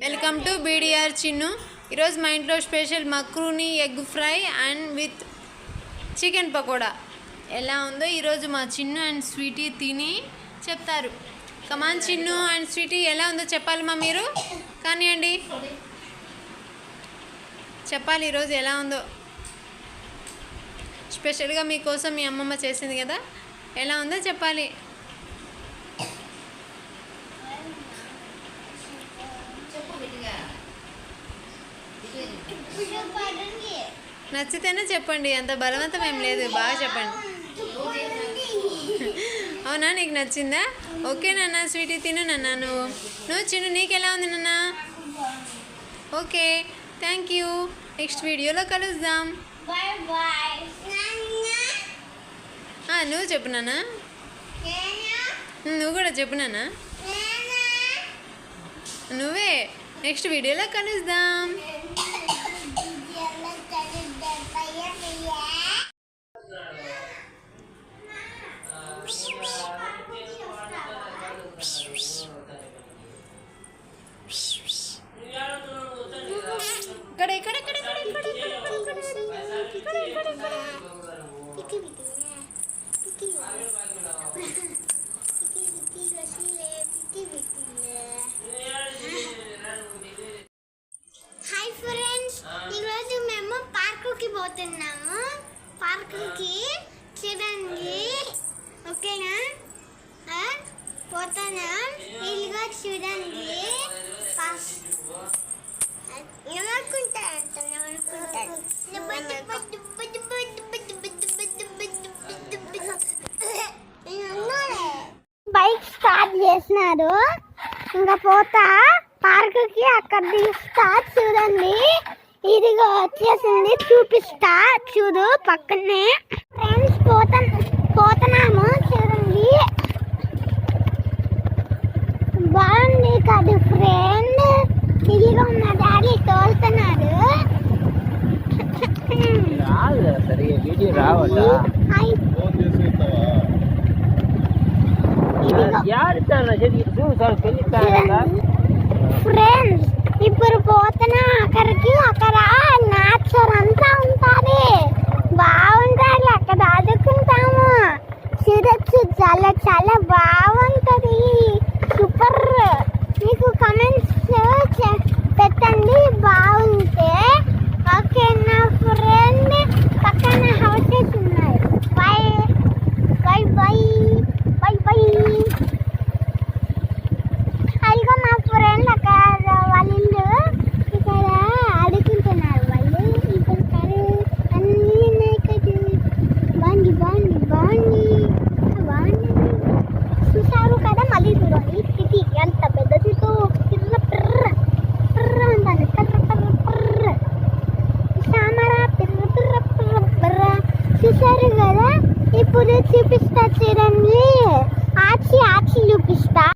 Welcome to బీడిఆర్ Chinnu. ఈరోజు మా ఇంట్లో special macaroni egg fry and with chicken pakoda ఎలా ఉందో ఈరోజు మా చిన్ను అండ్ స్వీటీ తిని చెప్తారు. కమాన్ చిన్ను అండ్ స్వీటీ ఎలా ఉందో చెప్పాలి మీరు కానివ్వండి, చెప్పాలి ఈరోజు ఎలా ఉందో. స్పెషల్గా మీకోసం మీ అమ్మమ్మ చేసింది కదా, ఎలా ఉందో చెప్పాలి. నచ్చితేనే చెప్పండి, అంత బలవంతం ఏం లేదు, బాగా చెప్పండి. అవునా, నీకు నచ్చిందా? ఓకే నాన్న, స్వీటీ తిను నాన్న. నువ్వు చిన్ను నీకు ఎలా ఉంది నాన్న? Okay, thank you. నెక్స్ట్ వీడియోలో కలుద్దాం. నువ్వు చెప్పు నాన్న, నువ్వు కూడా చెప్పు నాన్న. నువ్వే. నెక్స్ట్ వీడియోలో కలుద్దాం. హాయ్ ఫ్రెండ్స్, ఈరోజు మేము పార్కుకి పోతున్నాము. పార్కుకి చూడండి, ఓకేనా? పోతున్నాం. ఇదిగో చూడండి. బైక్ స్టార్ట్ చేసినారు. ఇంకా పోతా పార్కుకి, అక్కడ దిగుతా. చూడండి, ఇదిగో వచ్చేసింది, చూపిస్తా. చూడు పక్కనే. ఫ్రెండ్స్ పోతున్నాము. చూడండి, బాగుంది కాదు ఫ్రెండ్. ఇదిగో మా డాడీ తోలుతున్నాడు. ఫ్రెండ్స్ ఇప్పుడు పోతున్నా అక్కడికి. అక్కడ నేచర్ అంతా ఉంటుంది, బాగుంటుంది. అక్కడ ఆడుకుంటాము. చూడొచ్చు, చాలా చాలా బాగుంటుంది. సూపర్. మీకు కమెంట్స్ పెట్టండి బాగుంటే. ఓకే నా ఫ్రెండ్. పక్కన హౌసెస్ ఉన్నాయి. By by by by by. అదిగో మా ఫ్రెండ్ అక్కడ వాళ్ళ ఇల్లు. ఇక్కడ ఆడుకుంటున్నారు వాళ్ళు. ఇక్కడ అన్నీ ఉన్నాయి కదా. బాగుంది బాగుంది బాగుంది బాగుంది. చూసారు కదా, మళ్ళీ చూడండి. సిటీ ఎంత పెద్ద సిటీ. పిర్ర పిర్ర పిర్ర ఉండాలి. పిర్ర పిర్ర పిర్ర సామరా పిర్ర పిర్ర పిర్ర పిర్ర. చూసారు కదా. ఇప్పుడు చూపిస్తా చూడండి. ఆచి ఆచి చూపిస్తా.